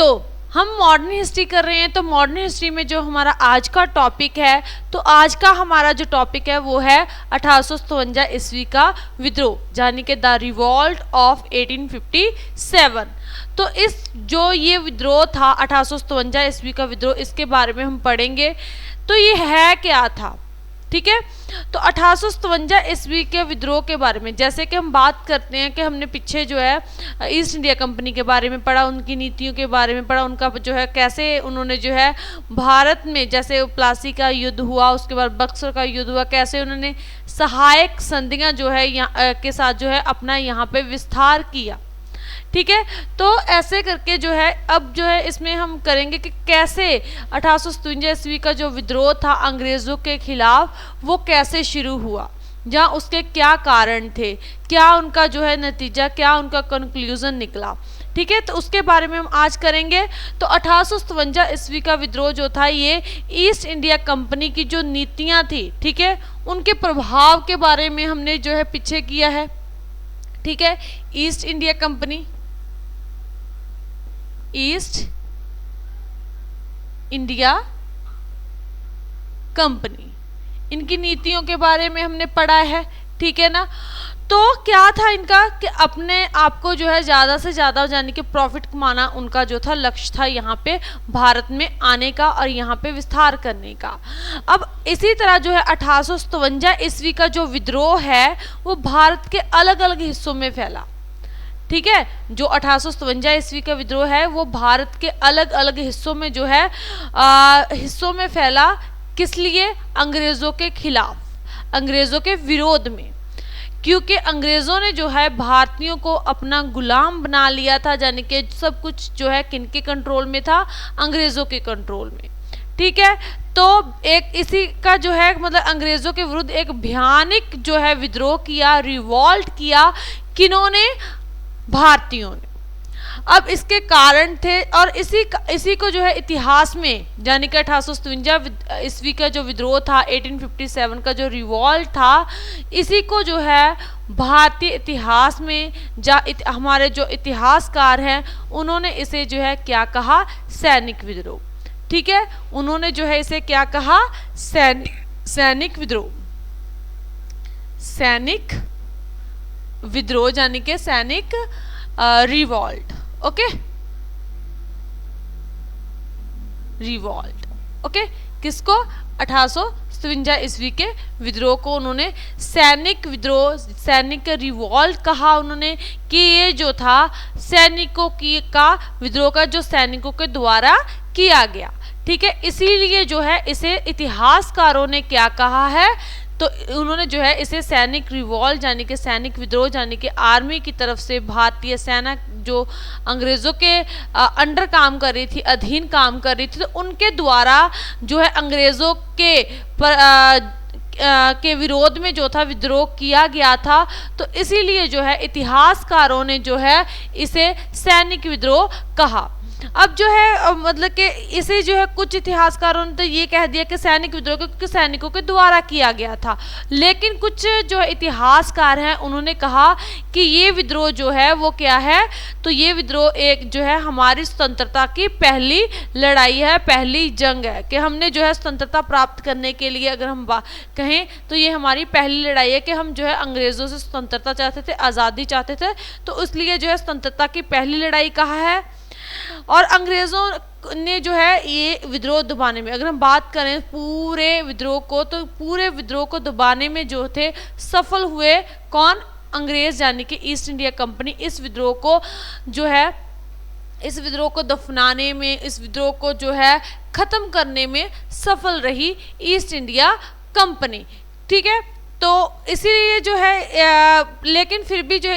तो हम modern history कर रहे हैं, तो मॉडर्न हिस्ट्री में जो हमारा आज का टॉपिक है, तो आज का हमारा जो टॉपिक है वो है 1857 ईस्वी का विद्रोह, यानी कि द रिवॉल्ट ऑफ 1857। तो इस जो ये विद्रोह था 1857 ईस्वी का विद्रोह, इसके बारे में हम पढ़ेंगे। तो ये है क्या था, ठीक है। तो 1857 ईस्वी के विद्रोह के बारे में जैसे कि हम बात करते हैं कि हमने पीछे जो है ईस्ट इंडिया कंपनी के बारे में पढ़ा, उनकी नीतियों के बारे में पढ़ा, उनका जो है कैसे उन्होंने जो है भारत में जैसे प्लासी का युद्ध हुआ, उसके बाद बक्सर का युद्ध हुआ, कैसे उन्होंने सहायक संधियां जो है यहाँ के साथ जो है अपना यहाँ पे विस्तार किया, ठीक है। तो ऐसे करके जो है अब जो है इसमें हम करेंगे कि कैसे 1857 ईस्वी का जो विद्रोह था अंग्रेज़ों के खिलाफ वो कैसे शुरू हुआ, जहाँ उसके क्या कारण थे, क्या उनका जो है नतीजा, क्या उनका कंक्लूजन निकला, ठीक है। तो उसके बारे में हम आज करेंगे। तो 1857 ईस्वी का विद्रोह जो था ये ईस्ट इंडिया कंपनी की जो नीतियाँ थी, ठीक है, उनके प्रभाव के बारे में हमने जो है पीछे किया है, ठीक है। East India company, east India company, इनकी नीतियों के बारे में हमने पढ़ा है, ठीक है ना। तो क्या था इनका कि अपने आप को जो है ज़्यादा से ज़्यादा यानी कि प्रॉफिट कमाना उनका जो था लक्ष्य था यहाँ पे भारत में आने का और यहाँ पे विस्तार करने का। अब इसी तरह जो है 1857 ईस्वी का जो विद्रोह है वो भारत के अलग अलग हिस्सों में फैला, ठीक है। जो 1857 ईस्वी का विद्रोह है वो भारत के अलग अलग हिस्सों में जो है हिस्सों में फैला, किस लिए, अंग्रेज़ों के खिलाफ, अंग्रेज़ों के विरोध में, क्योंकि अंग्रेज़ों ने जो है भारतीयों को अपना गुलाम बना लिया था, यानी कि सब कुछ जो है किनके कंट्रोल में था, अंग्रेज़ों के कंट्रोल में, ठीक है। तो एक इसी का जो है मतलब अंग्रेज़ों के विरुद्ध एक भयानक जो है विद्रोह किया, रिवॉल्ट किया, किन्होंने, भारतीयों ने। अब इसके कारण थे और इसी को जो है इतिहास में यानी कि 1857 ईस्वी का जो विद्रोह था 1857 का जो रिवॉल्ट था, इसी को जो है भारतीय इतिहास में हमारे जो इतिहासकार हैं उन्होंने इसे जो है क्या कहा, सैनिक विद्रोह, ठीक है। उन्होंने जो है इसे क्या कहा, सैनिक विद्रोह, सैनिक विद्रोह यानी कि सैनिक रिवॉल्ट, ओके, रिवॉल्ट, ओके। किसको, 1857 ईस्वी के विद्रोह को उन्होंने सैनिक विद्रोह, सैनिक रिवॉल्ट कहा उन्होंने, कि ये जो था सैनिकों की का विद्रोह का जो सैनिकों के द्वारा किया गया, ठीक है। इसीलिए जो है इसे इतिहासकारों ने क्या कहा है, तो उन्होंने जो है इसे सैनिक रिवॉल्ट यानी कि सैनिक विद्रोह यानी कि आर्मी की तरफ से भारतीय सेना जो अंग्रेज़ों के अंडर काम कर रही थी, अधीन काम कर रही थी, तो उनके द्वारा जो है अंग्रेज़ों के विरोध में जो था विद्रोह किया गया था। तो इसीलिए जो है इतिहासकारों ने जो है इसे सैनिक विद्रोह कहा। अब जो है मतलब कि इसे जो है कुछ इतिहासकारों ने तो ये कह दिया कि सैनिक विद्रोह क्योंकि सैनिकों के द्वारा किया गया था, लेकिन कुछ जो इतिहासकार हैं उन्होंने कहा कि ये विद्रोह जो है वो क्या है, तो ये विद्रोह एक जो है हमारी स्वतंत्रता की पहली लड़ाई है, पहली जंग है, कि हमने जो है स्वतंत्रता प्राप्त करने के लिए अगर हम कहें तो ये हमारी पहली लड़ाई है कि हम जो है अंग्रेज़ों से स्वतंत्रता चाहते थे, आज़ादी चाहते थे, तो इसलिए जो है स्वतंत्रता की पहली लड़ाई कहा है। और अंग्रेज़ों ने जो है ये विद्रोह दबाने में, अगर हम बात करें पूरे विद्रोह को, तो पूरे विद्रोह को दबाने में जो थे सफल हुए कौन, अंग्रेज़ यानी कि ईस्ट इंडिया कंपनी। इस विद्रोह को जो है, इस विद्रोह को दफनाने में, इस विद्रोह को जो है ख़त्म करने में सफल रही ईस्ट इंडिया कंपनी, ठीक है। तो इसीलिए जो है लेकिन फिर भी जो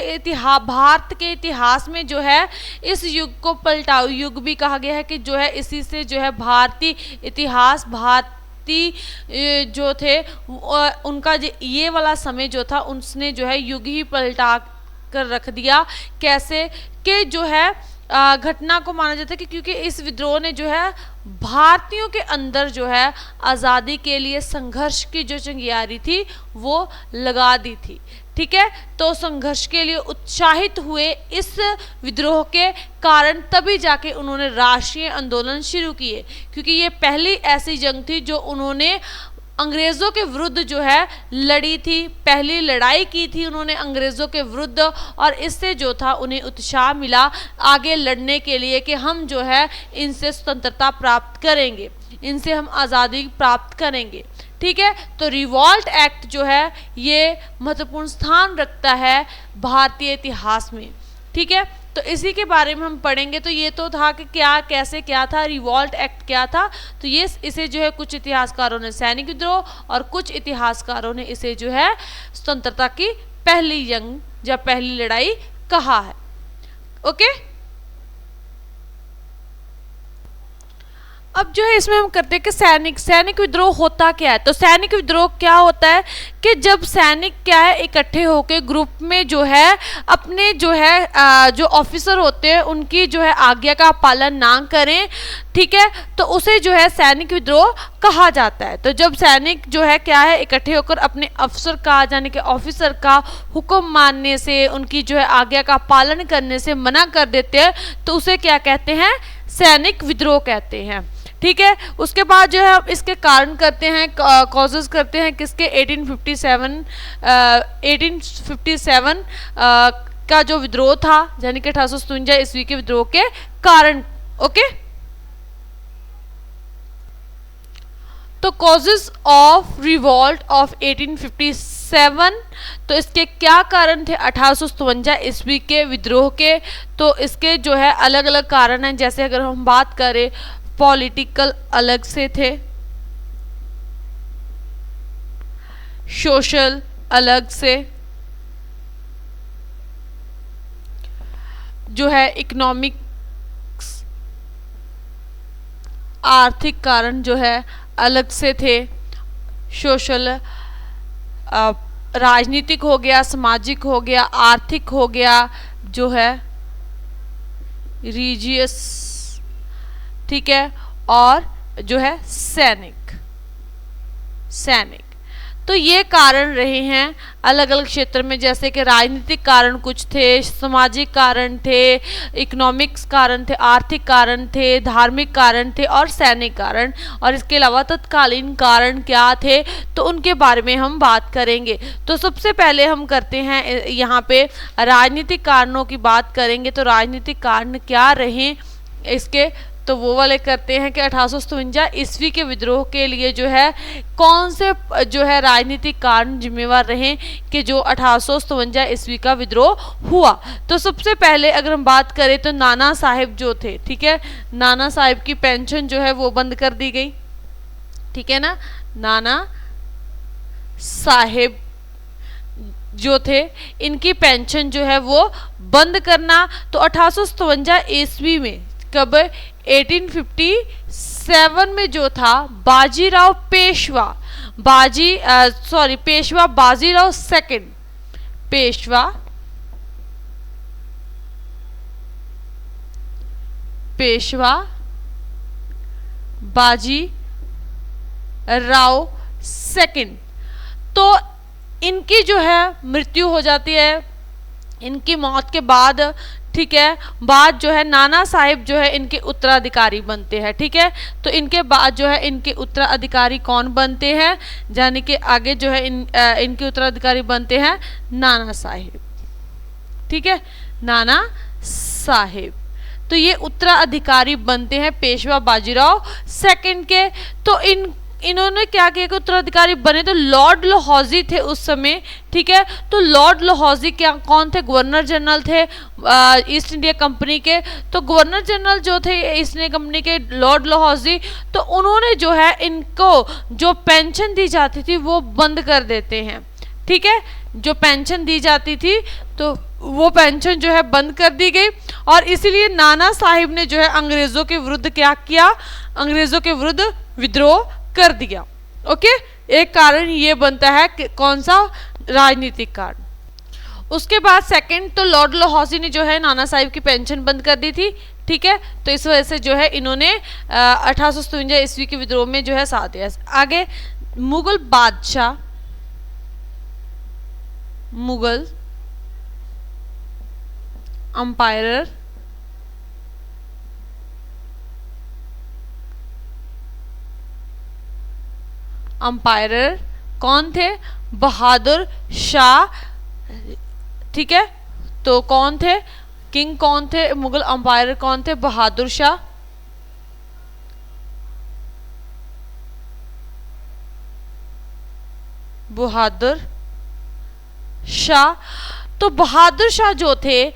भारत के इतिहास में जो है इस युग को पलटाऊ युग भी कहा गया है, कि जो है इसी से जो है भारतीय इतिहास, भारतीय जो थे उनका ये वाला समय जो था उसने जो है युग ही पलटा कर रख दिया। कैसे कि जो है घटना को माना जाता है कि क्योंकि इस विद्रोह ने जो है भारतीयों के अंदर जो है आज़ादी के लिए संघर्ष की जो चिंगारी थी वो लगा दी थी, ठीक है। तो संघर्ष के लिए उत्साहित हुए इस विद्रोह के कारण तभी जाके उन्होंने राष्ट्रीय आंदोलन शुरू किए, क्योंकि ये पहली ऐसी जंग थी जो उन्होंने अंग्रेज़ों के विरुद्ध जो है लड़ी थी, पहली लड़ाई की थी उन्होंने अंग्रेज़ों के विरुद्ध, और इससे जो था उन्हें उत्साह मिला आगे लड़ने के लिए कि हम जो है इनसे स्वतंत्रता प्राप्त करेंगे, इनसे हम आज़ादी प्राप्त करेंगे, ठीक है। तो रिवॉल्ट एक्ट जो है ये महत्वपूर्ण स्थान रखता है भारतीय इतिहास में, ठीक है। तो इसी के बारे में हम पढ़ेंगे। तो ये तो था कि क्या कैसे क्या था, रिवॉल्ट एक्ट क्या था। तो ये इसे जो है कुछ इतिहासकारों ने सैनिक विद्रोह और कुछ इतिहासकारों ने इसे जो है स्वतंत्रता की पहली जंग या पहली लड़ाई कहा है। ओके, अब जो है इसमें हम करते हैं कि सैनिक विद्रोह होता क्या है। तो सैनिक विद्रोह क्या होता है कि जब सैनिक क्या है इकट्ठे होकर ग्रुप में जो है अपने जो है जो ऑफिसर होते हैं उनकी जो है आज्ञा का पालन ना करें, ठीक है, तो उसे जो है सैनिक विद्रोह कहा जाता है। तो जब सैनिक जो है क्या है इकट्ठे होकर अपने अफसर का यानी कि ऑफिसर का हुक्म मानने से, उनकी जो है आज्ञा का पालन करने से मना कर देते हैं, तो उसे क्या कहते हैं, सैनिक विद्रोह कहते हैं, ठीक है। उसके बाद जो है हम इसके कारण करते हैं, कॉजेज करते हैं किसके, 1857 का जो विद्रोह था यानी कि 1857 ईस्वी के विद्रोह के कारण। ओके, तो कॉजेज ऑफ रिवॉल्ट ऑफ 1857, तो इसके क्या कारण थे 1857 ईस्वी के विद्रोह के। तो इसके जो है अलग अलग कारण हैं। जैसे अगर हम बात करें, पॉलिटिकल अलग से थे, सोशल अलग से, जो है इकोनॉमिक्स आर्थिक कारण जो है अलग से थे, सोशल राजनीतिक हो गया, सामाजिक हो गया, आर्थिक हो गया, जो है रिलीजियस, ठीक है, और जो है सैनिक। तो ये कारण रहे हैं अलग अलग क्षेत्र में, जैसे कि राजनीतिक कारण कुछ थे, सामाजिक कारण थे, इकोनॉमिक्स कारण थे, आर्थिक कारण थे, धार्मिक कारण थे और सैनिक कारण। और इसके अलावा तत्कालीन कारण क्या थे तो उनके बारे में हम बात करेंगे। तो सबसे पहले हम करते हैं यहाँ पे राजनीतिक कारणों की बात करेंगे। तो राजनीतिक कारण क्या रहे इसके, तो वो वाले करते हैं कि 1857 ईस्वी के विद्रोह के लिए जो है कौन से जो है राजनीतिक कारण जिम्मेवार रहे कि जो 1857 ईस्वी का विद्रोह हुआ। तो सबसे पहले अगर हम बात करें तो नाना साहिब जो थे, ठीक है, नाना साहिब की पेंशन जो है वो बंद कर दी गई, ठीक है ना। नाना साहिब जो थे इनकी पेंशन जो है वो बंद करना। तो 1857 ईस्वी में कब, 1857 में जो था बाजीराव पेशवा बाजीराव सेकंड, पेशवा बाजीराव सेकंड, तो इनकी जो है मृत्यु हो जाती है। इनकी मौत के बाद, ठीक है, बाद जो है नाना साहिब जो है इनके उत्तराधिकारी बनते हैं, ठीक है। तो इनके बाद जो है इनके उत्तराधिकारी कौन बनते हैं, यानी कि आगे जो है इनके उत्तराधिकारी बनते हैं नाना साहिब, ठीक है, नाना साहिब। तो ये उत्तराधिकारी बनते हैं पेशवा बाजीराव सेकंड के। तो इन्होंने क्या किया कि उत्तराधिकारी बने, तो लॉर्ड लहौजी थे उस समय, ठीक है। तो लॉर्ड लहौजी क्या कौन थे, गवर्नर जनरल थे ईस्ट इंडिया कंपनी के। तो गवर्नर जनरल जो थे ईस्ट इंडिया कंपनी के लॉर्ड लहौजी, तो उन्होंने जो है इनको जो पेंशन दी जाती थी वो बंद कर देते हैं, ठीक है। जो पेंशन दी जाती थी तो वो पेंशन जो है बंद कर दी गई, और इसीलिए नाना साहिब ने जो है अंग्रेजों के विरुद्ध क्या किया, अंग्रेजों के विरुद्ध विद्रोह कर दिया। ओके, एक कारण ये बनता है कि कौन सा, राजनीतिक कारण। उसके बाद सेकंड, तो लॉर्ड लहौजी ने जो है नाना साहिब की पेंशन बंद कर दी थी, ठीक है। तो इस वजह से जो है इन्होंने 1857 ईस्वी के विद्रोह में जो है साथ दिया। आगे मुगल मुगल अंपायर कौन थे? बहादुर शाह। ठीक है, तो कौन थे किंग, कौन थे मुगल अंपायर, कौन थे? बहादुर शाह। बहादुर शाह। तो बहादुर शाह जो थे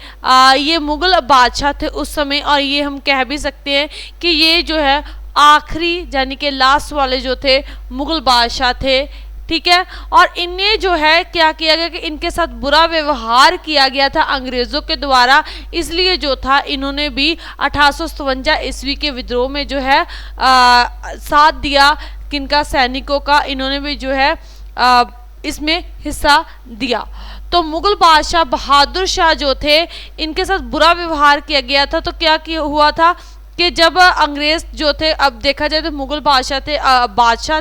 ये मुगल बादशाह थे उस समय, और ये हम कह भी सकते हैं कि ये जो है आखिरी यानी कि लास्ट वाले जो थे मुगल बादशाह थे। ठीक है, और इन्हें जो है क्या किया गया कि इनके साथ बुरा व्यवहार किया गया था अंग्रेज़ों के द्वारा, इसलिए जो था इन्होंने भी 1857 ईस्वी के विद्रोह में जो है साथ दिया। किनका? सैनिकों का। इन्होंने भी जो है इसमें हिस्सा दिया। तो मुगल बादशाह बहादुर शाह जो थे इनके साथ बुरा व्यवहार किया गया था। तो क्या किया हुआ था कि जब अंग्रेज जो थे, अब देखा जाए तो मुगल बादशाह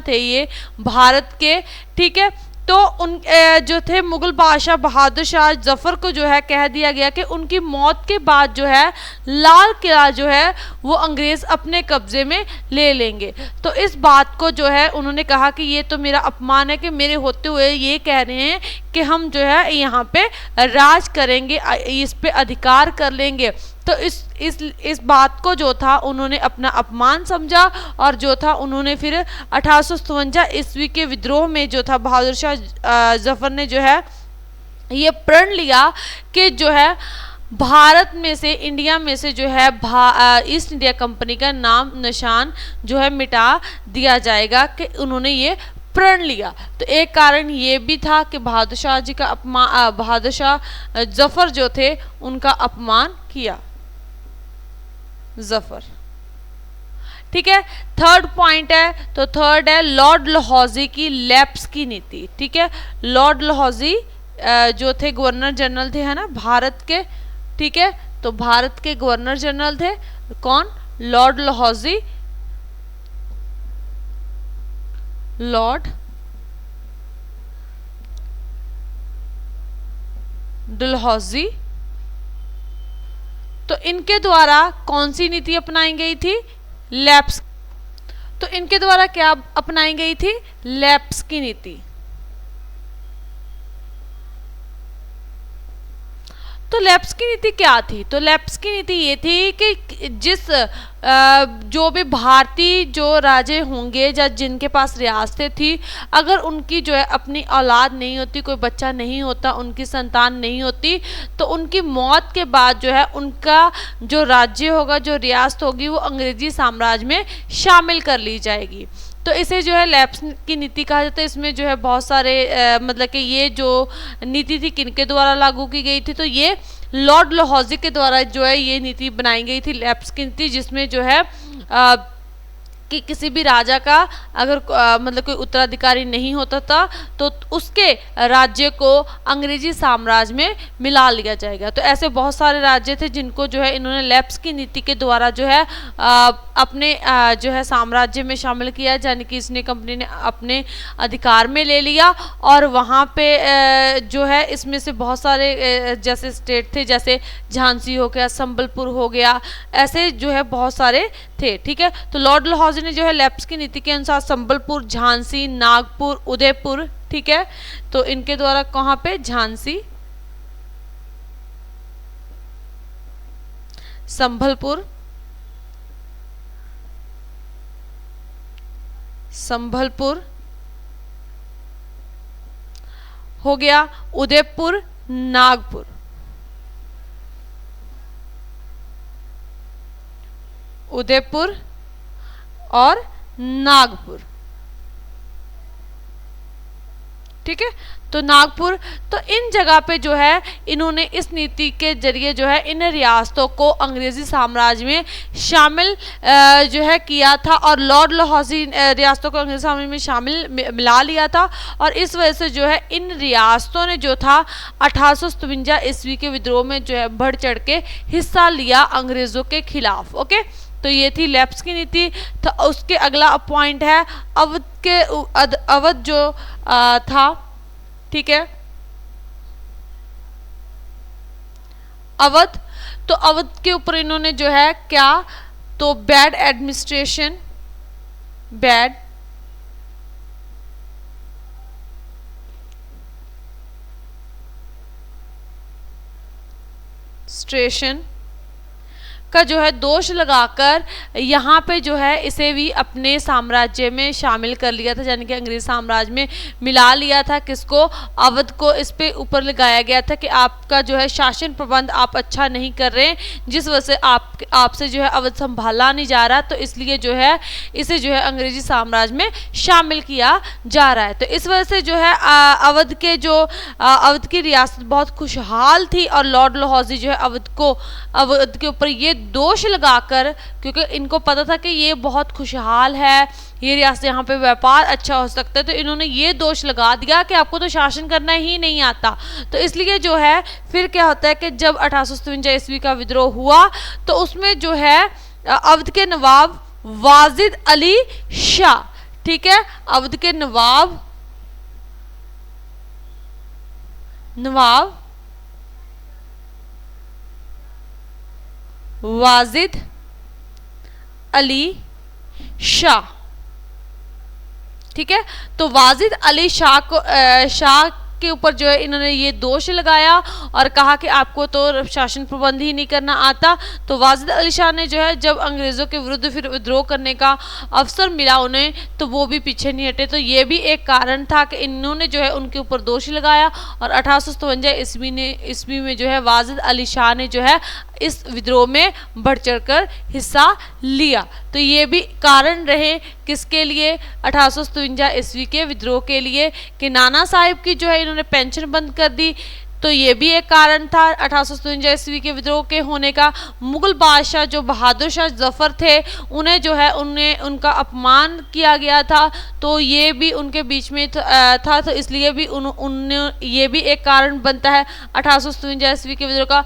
थे ये भारत के। ठीक है, तो उन जो थे मुगल बादशाह बहादुर शाह जफ़र को जो है कह दिया गया कि उनकी मौत के बाद जो है लाल किला जो है वो अंग्रेज़ अपने कब्ज़े में ले लेंगे। तो इस बात को जो है उन्होंने कहा कि ये तो मेरा अपमान है कि मेरे होते हुए ये कह रहे हैं कि हम जो है यहाँ पे राज करेंगे, इस पे अधिकार कर लेंगे। तो इस बात को जो था उन्होंने अपना अपमान समझा, और जो था उन्होंने फिर 1857 ईस्वी के विद्रोह में जो था बहादुर शाह जफ़र ने जो है ये प्रण लिया कि जो है भारत में से, इंडिया में से जो है ईस्ट इंडिया कंपनी का नाम निशान जो है मिटा दिया जाएगा, कि उन्होंने ये प्रण लिया। तो एक कारण ये भी था कि बहादुर शाह जी का बहादुर शाह जफ़र जो थे उनका अपमान किया। जफ़र। ठीक है, थर्ड पॉइंट है, तो थर्ड है लॉर्ड डलहौजी की लैप्स की नीति। ठीक है, लॉर्ड डलहौजी जो थे गवर्नर जनरल थे, है ना, भारत के। ठीक है, तो भारत के गवर्नर जनरल थे कौन? लॉर्ड डलहौजी। लॉर्ड डलहौजी। तो इनके द्वारा कौन सी नीति अपनाई गई थी? लैप्स। तो इनके द्वारा क्या अपनाई गई थी? लैप्स की नीति। तो लैप्स की नीति क्या थी? तो लैप्स की नीति ये थी कि जिस जो भी भारतीय जो राजे होंगे या जिनके पास रियासतें थी, अगर उनकी जो है अपनी औलाद नहीं होती, कोई बच्चा नहीं होता, उनकी संतान नहीं होती, तो उनकी मौत के बाद जो है उनका जो राज्य होगा, जो रियासत होगी, वो अंग्रेजी साम्राज्य में शामिल कर ली जाएगी। तो इसे जो है लैप्स की नीति कहा जाता है। इसमें जो है बहुत सारे मतलब कि ये जो नीति थी किनके द्वारा लागू की गई थी? तो ये लॉर्ड डलहौजी के द्वारा जो है ये नीति बनाई गई थी, लैप्स की नीति, जिसमें जो है कि किसी भी राजा का अगर मतलब कोई उत्तराधिकारी नहीं होता था तो उसके राज्य को अंग्रेजी साम्राज्य में मिला लिया जाएगा। तो ऐसे बहुत सारे राज्य थे जिनको जो है इन्होंने लैप्स की नीति के द्वारा जो है अपने जो है साम्राज्य में शामिल किया, यानी कि ईस्ट इंडिया कंपनी ने अपने अधिकार में ले लिया। और वहाँ पे जो है इसमें से बहुत सारे जैसे स्टेट थे, जैसे झांसी हो गया, संबलपुर हो गया, ऐसे जो है बहुत सारे थे। ठीक है, तो लॉर्ड डलहौजी ने जो है लैप्स की नीति के अनुसार संबलपुर, झांसी, नागपुर, उदयपुर, ठीक है, तो इनके द्वारा कहाँ पे? झांसी, संबलपुर, संबलपुर हो गया, उदयपुर, नागपुर, उदयपुर और नागपुर। ठीक है, तो नागपुर, तो इन जगह पे जो है इन्होंने इस नीति के जरिए जो है इन रियासतों को अंग्रेजी साम्राज्य में शामिल जो है किया था, और लॉर्ड डलहौजी रियासतों को अंग्रेजी साम्राज्य में शामिल मिला लिया था। और इस वजह से जो है इन रियासतों ने जो था 1857 ईस्वी के विद्रोह में जो है बढ़ चढ़ के हिस्सा लिया अंग्रेजों के खिलाफ। ओके, तो ये थी लैप्स की नीति। तो उसके अगला पॉइंट है अवध जो था, ठीक है, अवध, तो अवध के ऊपर इन्होंने जो है क्या, तो बैड एडमिनिस्ट्रेशन, बैड स्टेशन का जो है दोष लगाकर यहाँ पे जो है इसे भी अपने साम्राज्य में शामिल कर लिया था, यानी कि अंग्रेज साम्राज्य में मिला लिया था। किसको, अवध को इस पे ऊपर लगाया गया था कि आपका जो है शासन प्रबंध आप अच्छा नहीं कर रहे हैं, जिस वजह से आपसे जो है अवध संभाला नहीं जा रहा, तो इसलिए जो है इसे जो है अंग्रेजी साम्राज्य में शामिल किया जा रहा है। तो इस वजह से जो है अवध की रियासत बहुत खुशहाल थी और लॉर्ड डलहौजी जो है अवध के ऊपर ये दोष लगाकर, क्योंकि इनको पता था कि ये बहुत खुशहाल है, ये रियासत, यहाँ पे व्यापार अच्छा हो सकता है, तो इन्होंने ये दोष लगा दिया कि आपको तो शासन करना ही नहीं आता। तो इसलिए जो है फिर क्या होता है कि जब 1857 ईस्वी का विद्रोह हुआ तो उसमें जो है अवध के नवाब वाजिद अली शाह, ठीक है, अवध के नवाब वाजिद अली शाह, ठीक है, तो वाजिद अली शाह के ऊपर जो है इन्होंने ये दोष लगाया और कहा कि आपको तो शासन प्रबंध ही नहीं करना आता। तो वाजिद अली शाह ने जो है जब अंग्रेज़ों के विरुद्ध फिर विद्रोह करने का अवसर मिला उन्हें, तो वो भी पीछे नहीं हटे। तो ये भी एक कारण था कि इन्होंने जो है उनके ऊपर दोष लगाया और 1857 ईस्वी में जो है वाजिद अली शाह ने जो है इस विद्रोह में बढ़ चढ़कर हिस्सा लिया। तो ये भी कारण रहे किसके लिए, 1857 ईस्वी के विद्रोह के लिए, कि नाना साहिब की जो है इन्होंने पेंशन बंद कर दी। तो ये भी एक कारण था 1857 ईस्वी के विद्रोह के होने का। मुगल बादशाह जो बहादुर शाह जफर थे उन्हें जो है उनका अपमान किया गया था, तो ये भी उनके बीच में था, तो इसलिए भी ये भी एक कारण बनता है 1857 ईस्वी के विद्रोह का।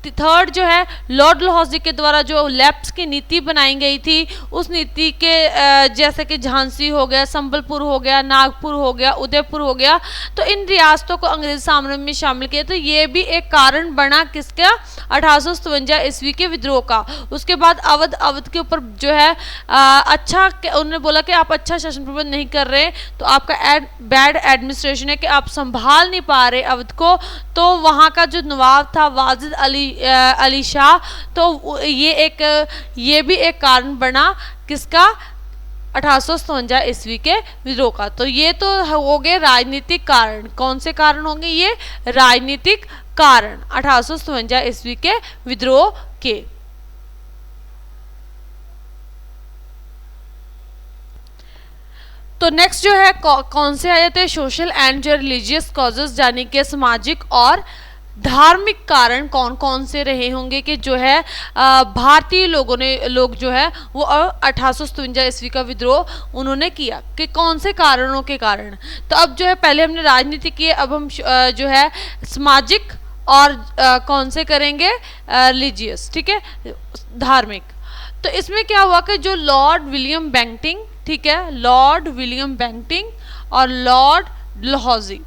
थर्ड जो है लॉर्ड डलहौजी के द्वारा जो लैप्स की नीति बनाई गई थी, उस नीति के जैसे कि झांसी हो गया, संबलपुर हो गया, नागपुर हो गया, उदयपुर हो गया, तो इन रियासतों को अंग्रेज साम्राज्य में शामिल किया। तो ये भी एक कारण बना किसका, 1857 ईस्वी के विद्रोह का। उसके बाद अवध के ऊपर जो है अच्छा, उन्होंने बोला कि आप अच्छा शासन प्रबंध नहीं कर रहे, तो आपका बैड एडमिनिस्ट्रेशन है कि आप संभाल नहीं पा रहे अवध को। तो वहाँ का जो नवाब था वाजिद अली शाह, तो ये भी एक कारण बना किसका, 1857 ईस्वी के विद्रोह का। तो ये तो हो गए राजनीतिक कारण। कौन से कारण होंगे, ये राजनीतिक कारण 1857 ईस्वी के विद्रोह के। तो नेक्स्ट जो है कौन से आ जाते हैं, सोशल एंड जो रिलीजियस कॉजेस, यानी कि सामाजिक और धार्मिक कारण कौन कौन से रहे होंगे कि जो है भारतीय लोग जो है वो 1857 ईस्वी का विद्रोह उन्होंने किया, कि कौन से कारणों के कारण। तो अब जो है पहले हमने राजनीति की, अब हम जो है सामाजिक और कौन से करेंगे, रिलीजियस, ठीक है, धार्मिक। तो इसमें क्या हुआ कि जो लॉर्ड विलियम बेंटिंग, ठीक है, लॉर्ड विलियम बेंटिंग और लॉर्ड डलहौजी,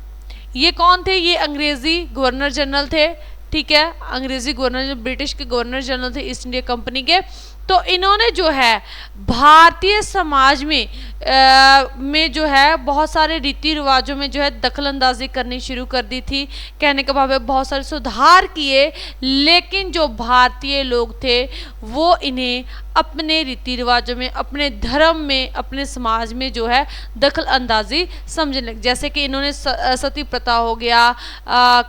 ये कौन थे, ये अंग्रेजी गवर्नर जनरल थे, ठीक है, अंग्रेजी गवर्नर, ब्रिटिश के गवर्नर जनरल थे ईस्ट इंडिया कंपनी के। तो इन्होंने जो है भारतीय समाज में जो है बहुत सारे रीति रिवाजों में जो है दखल अंदाजी करनी शुरू कर दी थी। कहने के भाव बहुत सारे सुधार किए, लेकिन जो भारतीय लोग थे वो इन्हें अपने रीति रिवाजों में, अपने धर्म में, अपने समाज में जो है दखल अंदाजी समझने लगे। जैसे कि इन्होंने सती प्रथा हो गया,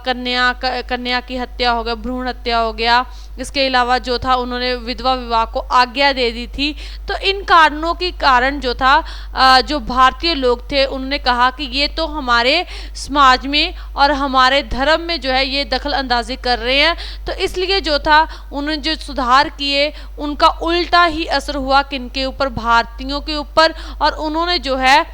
कन्या की हत्या हो गया, भ्रूण हत्या हो गया, इसके अलावा जो था उन्होंने विधवा विवाह को आज्ञा दे दी थी। तो इन कारणों के कारण जो था जो भारतीय लोग थे उन्होंने कहा कि ये तो हमारे समाज में और हमारे धर्म में जो है ये दखल अंदाजी कर रहे हैं। तो इसलिए जो था उन्होंने जो सुधार किए उनका उल्टा ही असर हुआ किनके ऊपर, भारतीयों के ऊपर, और उन्होंने जो है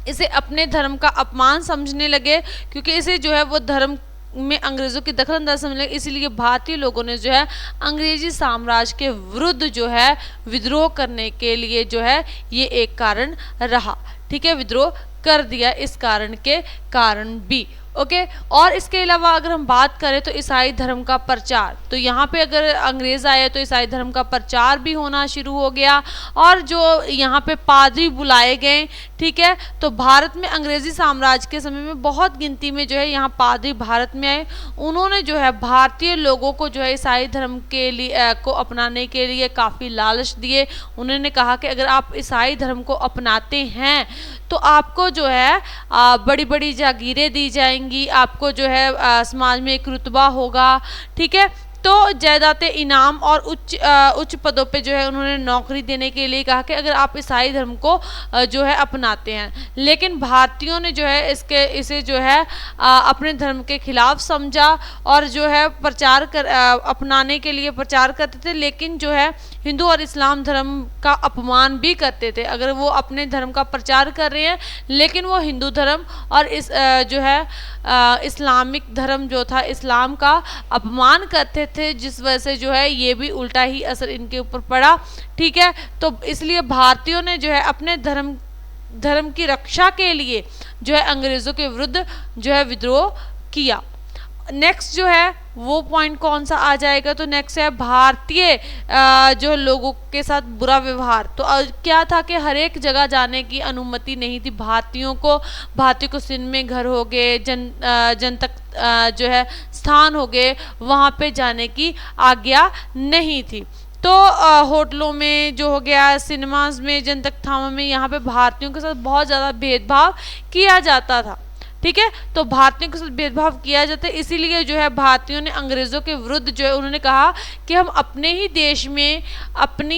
इसे अपने धर्म का अपमान समझने लगे, क्योंकि इसे जो है वो धर्म में अंग्रेजों की दखल अंदाजी समझने लगे। इसीलिए भारतीय लोगों ने जो है अंग्रेजी साम्राज्य के विरुद्ध जो है विद्रोह करने के लिए जो है ये एक कारण रहा, ठीक है, विद्रोह कर दिया इस कारण के कारण भी। ओके। और इसके अलावा अगर हम बात करें तो ईसाई धर्म का प्रचार, तो यहाँ पे अगर अंग्रेज आए तो ईसाई धर्म का प्रचार भी होना शुरू हो गया और जो यहाँ पे पादरी बुलाए गए, ठीक है। तो भारत में अंग्रेजी साम्राज्य के समय में बहुत गिनती में जो है यहाँ पादरी भारत में आए। उन्होंने जो है भारतीय लोगों को जो है ईसाई धर्म के लिए को अपनाने के लिए काफ़ी लालच दिए। उन्होंने कहा कि अगर आप ईसाई धर्म को अपनाते हैं तो आपको जो है बड़ी बड़ी जागीरें दी जाएंगी, आपको जो है समाज में एक रुतबा होगा, ठीक है। तो जायदाते इनाम और उच्च पदों पे जो है उन्होंने नौकरी देने के लिए कहा कि अगर आप ईसाई धर्म को जो है अपनाते हैं। लेकिन भारतीयों ने जो है इसे जो है अपने धर्म के खिलाफ समझा और जो है अपनाने के लिए प्रचार करते थे, लेकिन जो है हिंदू और इस्लाम धर्म का अपमान भी करते थे। अगर वो अपने धर्म का प्रचार कर रहे हैं लेकिन वो हिंदू धर्म और जो है इस्लामिक धर्म जो था इस्लाम का अपमान करते थे, जिस वजह से जो है ये भी उल्टा ही असर इनके ऊपर पड़ा, ठीक है। तो इसलिए भारतीयों ने जो है अपने धर्म की रक्षा के लिए जो है अंग्रेज़ों के विरुद्ध जो है विद्रोह किया। नेक्स्ट जो है वो पॉइंट कौन सा आ जाएगा, तो नेक्स्ट है भारतीय जो लोगों के साथ बुरा व्यवहार। तो क्या था कि हर एक जगह जाने की अनुमति नहीं थी भारतीयों को सिंध में घर हो गए, जनतक जो है स्थान हो गए, वहाँ पे जाने की आज्ञा नहीं थी। तो होटलों में जो हो गया, सिनेमाज में, जनतक थामों में यहाँ पे भारतीयों के साथ बहुत ज़्यादा भेदभाव किया जाता था, ठीक है। तो भारतीयों के साथ भेदभाव किया जाता है, इसीलिए जो है भारतीयों ने अंग्रेज़ों के विरुद्ध जो है उन्होंने कहा कि हम अपने ही देश में अपने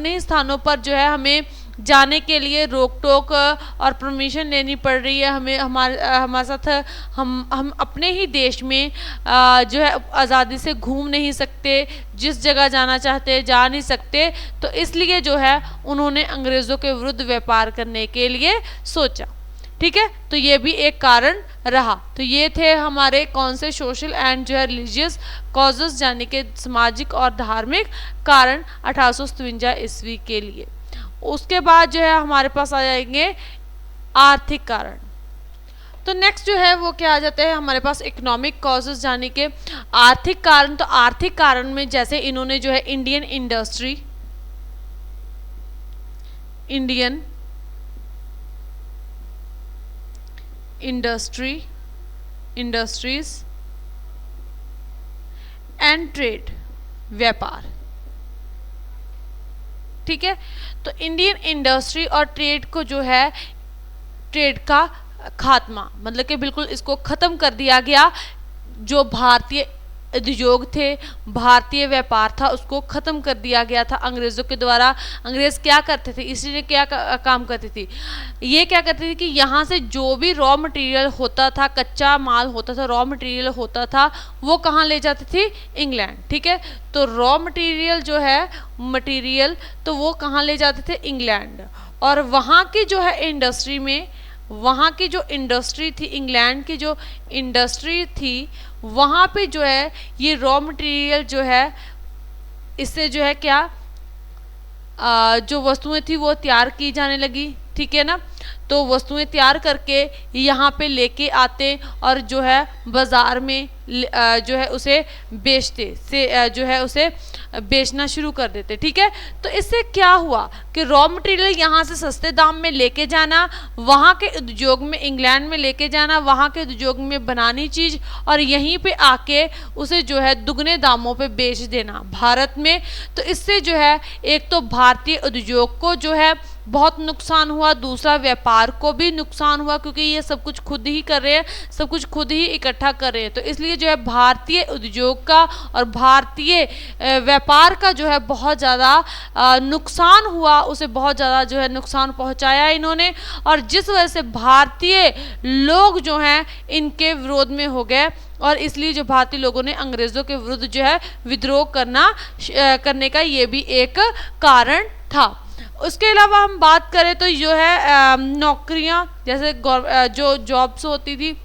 ही स्थानों पर जो है हमें जाने के लिए रोक टोक और परमिशन लेनी पड़ रही है। हमें हमारे साथ हम अपने ही देश में जो है आज़ादी से घूम नहीं सकते, जिस जगह जाना चाहते जा नहीं सकते। तो इसलिए जो है उन्होंने अंग्रेज़ों के विरुद्ध व्यापार करने के लिए सोचा, ठीक है। तो ये भी एक कारण रहा। तो ये थे हमारे कौन से सोशल एंड जो है रिलीजियस कॉजेस, यानी कि सामाजिक और धार्मिक कारण 1857 ईस्वी के लिए। उसके बाद जो है हमारे पास आ जाएंगे आर्थिक कारण। तो नेक्स्ट जो है वो क्या आ जाता है हमारे पास इकोनॉमिक कॉजेस, यानी कि आर्थिक कारण। तो आर्थिक कारण में जैसे इन्होंने जो है इंडियन इंडस्ट्रीज एंड ट्रेड, व्यापार, ठीक है। तो इंडियन इंडस्ट्री और ट्रेड को जो है ट्रेड का खात्मा, मतलब कि बिल्कुल इसको ख़त्म कर दिया गया। जो भारतीय उद्योग थे, भारतीय व्यापार था, उसको ख़त्म कर दिया गया था अंग्रेज़ों के द्वारा। अंग्रेज़ क्या करते थे, इसलिए क्या काम करती थी, ये क्या करती थी कि यहाँ से जो भी रॉ मटेरियल होता था, कच्चा माल होता था, रॉ मटेरियल होता था, वो कहाँ ले जाती थी, इंग्लैंड, ठीक है। तो रॉ मटेरियल जो है तो वो कहाँ ले जाते थे, इंग्लैंड। और वहाँ की जो है इंडस्ट्री में, वहाँ की जो इंडस्ट्री थी, इंग्लैंड की जो इंडस्ट्री थी, वहाँ पे जो है ये रॉ मटेरियल जो है इससे जो है क्या जो वस्तुएं थी वो तैयार की जाने लगी, ठीक है ना। तो वस्तुएं तैयार करके यहाँ पे लेके आते और जो है बाज़ार में जो है उसे जो है उसे बेचना शुरू कर देते, ठीक है। तो इससे क्या हुआ कि रॉ मटेरियल यहाँ से सस्ते दाम में लेके जाना, वहाँ के उद्योग में, इंग्लैंड में लेके जाना, वहाँ के उद्योग में बनानी चीज़ और यहीं पे आके उसे जो है दुगने दामों पे बेच देना भारत में। तो इससे जो है एक तो भारतीय उद्योग को जो है बहुत नुकसान हुआ, दूसरा व्यापार को भी नुकसान हुआ, क्योंकि ये सब कुछ खुद ही कर रहे हैं, सब कुछ खुद ही इकट्ठा कर रहे हैं। तो इसलिए जो है भारतीय उद्योग का और भारतीय व्यापार का जो है बहुत ज़्यादा नुकसान हुआ, उसे बहुत ज़्यादा जो है नुकसान पहुंचाया इन्होंने। और जिस वजह से भारतीय लोग जो हैं इनके विरोध में हो गए और इसलिए जो भारतीय लोगों ने अंग्रेज़ों के विरुद्ध जो है विद्रोह करने का ये भी एक कारण था। उसके अलावा हम बात करें तो जो है नौकरियां, जैसे जो जॉब्स होती थी,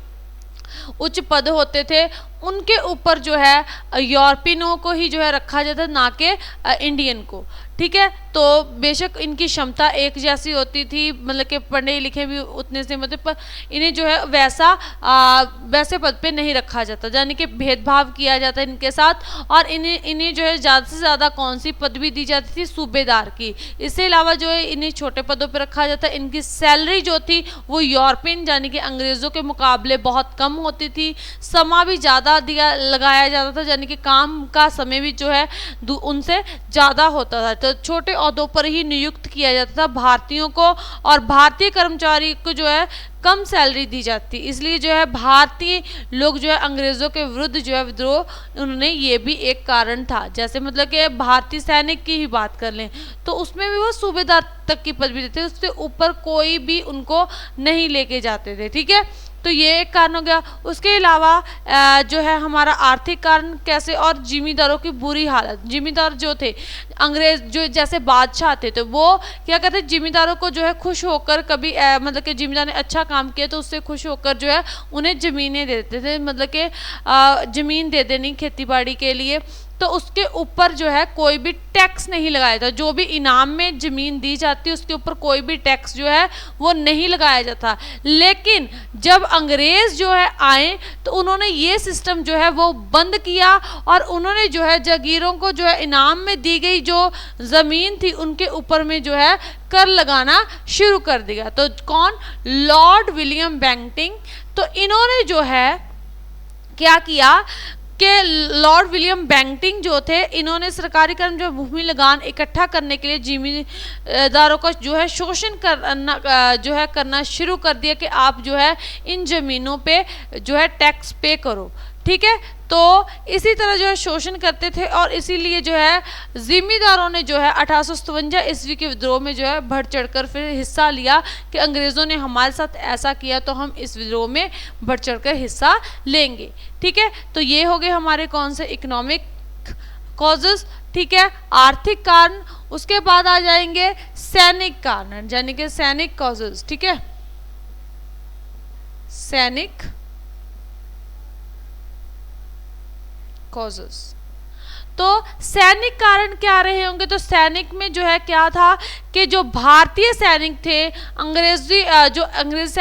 उच्च पद होते थे, उनके ऊपर जो है यूरोपियनों को ही जो है रखा जाता, ना कि इंडियन को, ठीक है। तो बेशक इनकी क्षमता एक जैसी होती थी, मतलब कि पढ़े लिखे भी उतने से, मतलब पर इन्हें जो है वैसे पद पे नहीं रखा जाता, यानी कि भेदभाव किया जाता इनके साथ। और इन्हें जो है ज़्यादा से ज़्यादा कौन सी पदवी दी जाती थी, सूबेदार की। इसके अलावा जो है इन्हें छोटे पदों पर रखा जाता। इनकी सैलरी जो थी वो यूरोपियन यानी कि अंग्रेज़ों के मुकाबले बहुत कम होती थी। समा भी ज़्यादा लगाया जाता था, यानी कि काम का समय भी जो है उनसे ज़्यादा होता था। तो छोटे ओहदों पर ही नियुक्त किया जाता था भारतीयों को, और भारतीय कर्मचारी को जो है कम सैलरी दी जाती। इसलिए जो है भारतीय लोग जो है अंग्रेज़ों के विरुद्ध जो है विद्रोह, उन्होंने ये भी एक कारण था। जैसे मतलब कि भारतीय सैनिक की ही बात कर लें तो उसमें भी वो सूबेदार तक की पदवी देते, उससे ऊपर कोई भी उनको नहीं लेके जाते थे। ठीक है, तो ये एक कारण हो गया। उसके अलावा जो है हमारा आर्थिक कारण कैसे, और जिमींदारों की बुरी हालत। जिमींदार जो थे अंग्रेज, जो जैसे बादशाह थे, तो वो क्या करते, जिमींदारों को जो है खुश होकर कभी मतलब कि जिमींदार ने अच्छा काम किया तो उससे खुश होकर जो है उन्हें ज़मीनें दे देते थे, मतलब कि ज़मीन दे देनी खेती बाड़ी के लिए। तो उसके ऊपर जो है कोई भी टैक्स नहीं लगाया था। जो भी इनाम में ज़मीन दी जाती उसके ऊपर कोई भी टैक्स जो है वो नहीं लगाया जाता। लेकिन जब अंग्रेज़ जो है आए तो उन्होंने ये सिस्टम जो है वो बंद किया, और उन्होंने जो है जागीरों को जो है इनाम में दी गई जो ज़मीन थी उनके ऊपर में जो है कर लगाना शुरू कर दिया। तो कौन, लॉर्ड विलियम बेंटिंग। तो इन्होंने जो है क्या किया कि लॉर्ड विलियम बेंटिंग जो थे, इन्होंने सरकारी कर्म जो भूमि लगान इकट्ठा करने के लिए जिमींदारों का जो है शोषण करना शुरू कर दिया कि आप जो है इन ज़मीनों पे जो है टैक्स पे करो। ठीक है, तो इसी तरह जो है शोषण करते थे, और इसीलिए जो है जिम्मेदारों ने जो है 1857 ईस्वी के विद्रोह में जो है बढ़ चढ़कर फिर हिस्सा लिया कि अंग्रेज़ों ने हमारे साथ ऐसा किया तो हम इस विद्रोह में बढ़ चढ़कर हिस्सा लेंगे। ठीक है, तो ये हो गए हमारे कौन से इकोनॉमिक कॉजेस। ठीक है, आर्थिक कारण। उसके बाद आ जाएंगे सैनिक कारण, यानी कि सैनिक कॉजेस। ठीक है, सैनिक कॉजेस। तो सैनिक कारण क्या रहे होंगे, तो सैनिक में जो है क्या था कि जो भारतीय सैनिक थे, अंग्रेज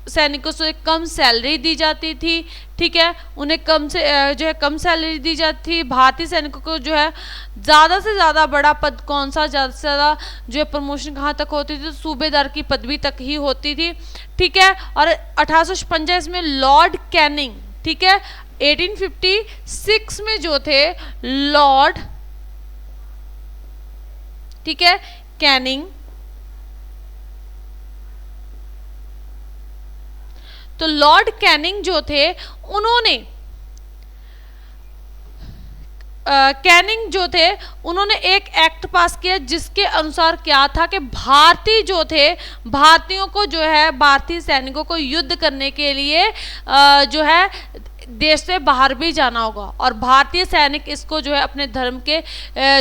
सैनिकों से कम सैलरी दी जाती थी। ठीक है, उन्हें जो है कम सैलरी दी जाती थी। भारतीय सैनिकों को जो है ज़्यादा से ज़्यादा बड़ा पद कौन सा, ज़्यादा से ज़्यादा जो है प्रमोशन कहाँ तक होती थी, तो सूबेदार की पदवी तक ही होती थी। ठीक है, और 1855 में लॉर्ड कैनिंग, ठीक है, 1856 में जो थे लॉर्ड, ठीक है, कैनिंग, तो लॉर्ड कैनिंग जो थे उन्होंने कैनिंग जो थे उन्होंने एक एक्ट पास किया जिसके अनुसार क्या था कि भारतीय जो थे, भारतीयों को जो है भारतीय सैनिकों को युद्ध करने के लिए जो है देश से बाहर भी जाना होगा। और भारतीय सैनिक इसको जो है अपने धर्म के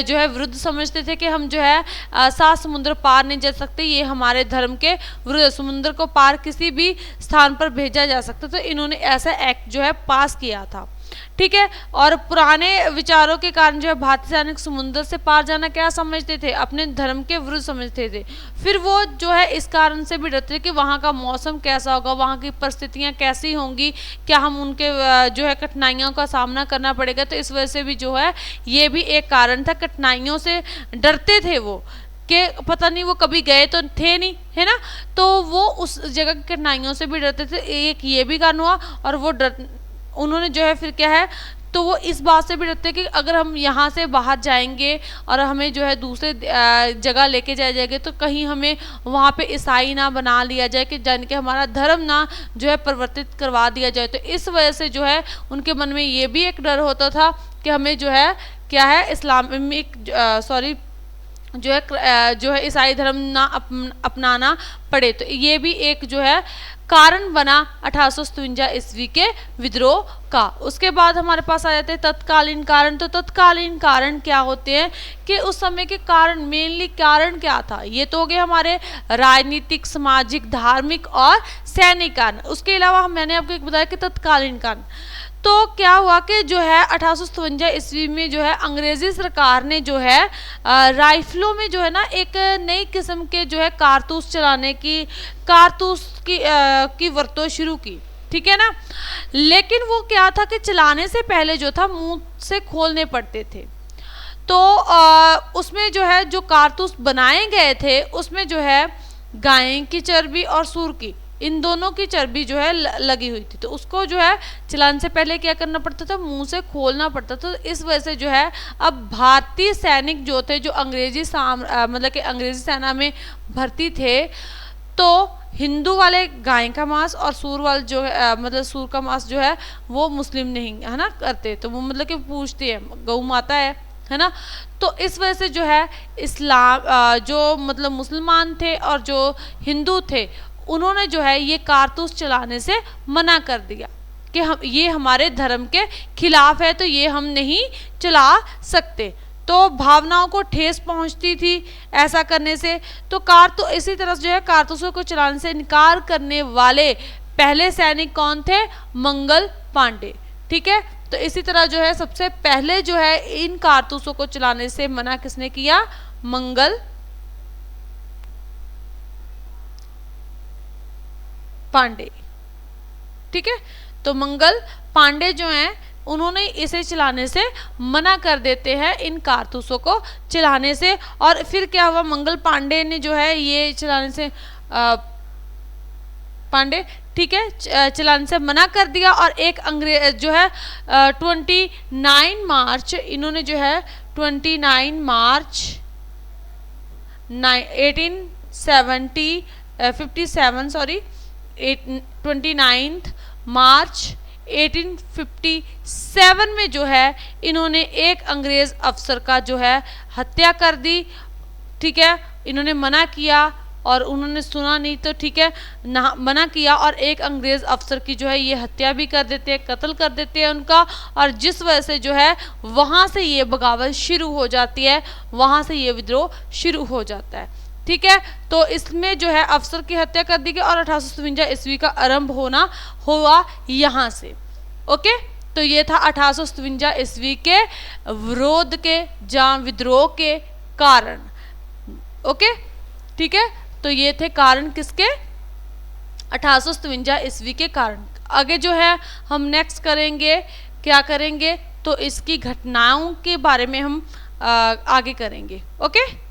जो है विरुद्ध समझते थे कि हम जो है 7 समुद्र पार नहीं जा सकते, ये हमारे धर्म के विरुद्ध, समुद्र को पार किसी भी स्थान पर भेजा जा सकता। तो इन्होंने ऐसा एक्ट जो है पास किया था। ठीक है, और पुराने विचारों के कारण जो है भारतीय सैनिक समुद्र से पार जाना क्या समझते थे, अपने धर्म के विरुद्ध समझते थे। फिर वो जो है इस कारण से भी डरते थे कि वहाँ का मौसम कैसा होगा, वहाँ की परिस्थितियाँ कैसी होंगी, क्या हम उनके जो है कठिनाइयों का सामना करना पड़ेगा। तो इस वजह से भी जो है ये भी एक कारण था, कठिनाइयों से डरते थे वो, कि पता नहीं वो कभी गए तो थे नहीं, है ना, तो वो उस जगह की कठिनाइयों से भी डरते थे। एक ये भी कारण हुआ, और वो उन्होंने जो है फिर क्या है, तो वो इस बात से भी डरते कि अगर हम यहाँ से बाहर जाएंगे और हमें जो है दूसरे जगह लेके जाए जाएंगे तो कहीं हमें वहाँ पे ईसाई ना बना लिया जाए, कि जान के हमारा धर्म ना जो है परिवर्तित करवा दिया जाए। तो इस वजह से जो है उनके मन में ये भी एक डर होता था कि हमें जो है क्या है इस्लामिक जो है ईसाई धर्म ना अपनाना पड़े। तो ये भी एक जो है कारण बना 1857 ईस्वी के विद्रोह का। उसके बाद हमारे पास आ जाते हैं तत्कालीन कारण। तो तत्कालीन कारण क्या होते हैं कि उस समय के कारण, मेनली कारण क्या था, ये तो हो गए हमारे राजनीतिक, सामाजिक, धार्मिक और सैनिक कारण। उसके अलावा मैंने आपको एक बताया कि तत्कालीन कारण। तो क्या हुआ कि जो है 1857 ईस्वी में जो है अंग्रेजी सरकार ने जो है राइफलों में जो है ना एक नई किस्म के जो है कारतूस चलाने की की वरतों शुरू की, ठीक है ना। लेकिन वो क्या था कि चलाने से पहले जो था मुंह से खोलने पड़ते थे। तो उसमें जो है जो कारतूस बनाए गए थे उसमें जो है गाय की चर्बी और सूर की, इन दोनों की चर्बी जो है लगी हुई थी। तो उसको जो है चलाने से पहले क्या करना पड़ता था, मुंह से खोलना पड़ता था। तो इस वजह से जो है अब भारतीय सैनिक जो थे, जो अंग्रेजी मतलब कि अंग्रेजी सेना में भर्ती थे, तो हिंदू वाले गाय का मांस और सूर वाले जो है मतलब सूर का मांस जो है वो मुस्लिम नहीं है ना करते, तो वो मतलब कि पूछते हैं गौ माता है ना। तो इस वजह से जो है इस्लाम जो मतलब मुसलमान थे और जो हिंदू थे उन्होंने जो है ये कारतूस चलाने से मना कर दिया कि हम ये हमारे धर्म के खिलाफ है, तो ये हम नहीं चला सकते। तो भावनाओं को ठेस पहुंचती थी ऐसा करने से। तो इसी तरह जो है कारतूसों को चलाने से इनकार करने वाले पहले सैनिक कौन थे, मंगल पांडे, ठीक है। तो इसी तरह जो है सबसे पहले जो है इन कारतूसों को चलाने से मना किसने किया, मंगल पांडे, ठीक है। तो मंगल पांडे जो हैं उन्होंने इसे चलाने से मना कर देते हैं, इन कारतूसों को चलाने से। और फिर क्या हुआ, मंगल पांडे ने जो है ये चलाने से पांडे, ठीक है, चलाने से मना कर दिया। और एक अंग्रेज जो है 29 मार्च इन्होंने जो है 29 मार्च 1857 सॉरी 29 मार्च 1857 में जो है इन्होंने एक अंग्रेज अफसर का जो है हत्या कर दी, ठीक है। इन्होंने मना किया और उन्होंने सुना नहीं, तो ठीक है मना किया और एक अंग्रेज अफसर की जो है ये हत्या भी कर देते हैं, कत्ल कर देते हैं उनका। और जिस वजह से जो है वहाँ से ये बगावत शुरू हो जाती है, वहाँ से ये विद्रोह शुरू हो जाता है, ठीक है। तो इसमें जो है अफसर की हत्या कर दी गई और 1857 ईस्वी का आरंभ हुआ यहाँ से। ओके, तो ये था 1857 ईस्वी के विरोध के या विद्रोह के कारण। ओके, ठीक है। तो ये थे कारण किसके, 1857 ईस्वी के कारण। आगे जो है हम नेक्स्ट करेंगे, क्या करेंगे, तो इसकी घटनाओं के बारे में हम आगे करेंगे। ओके।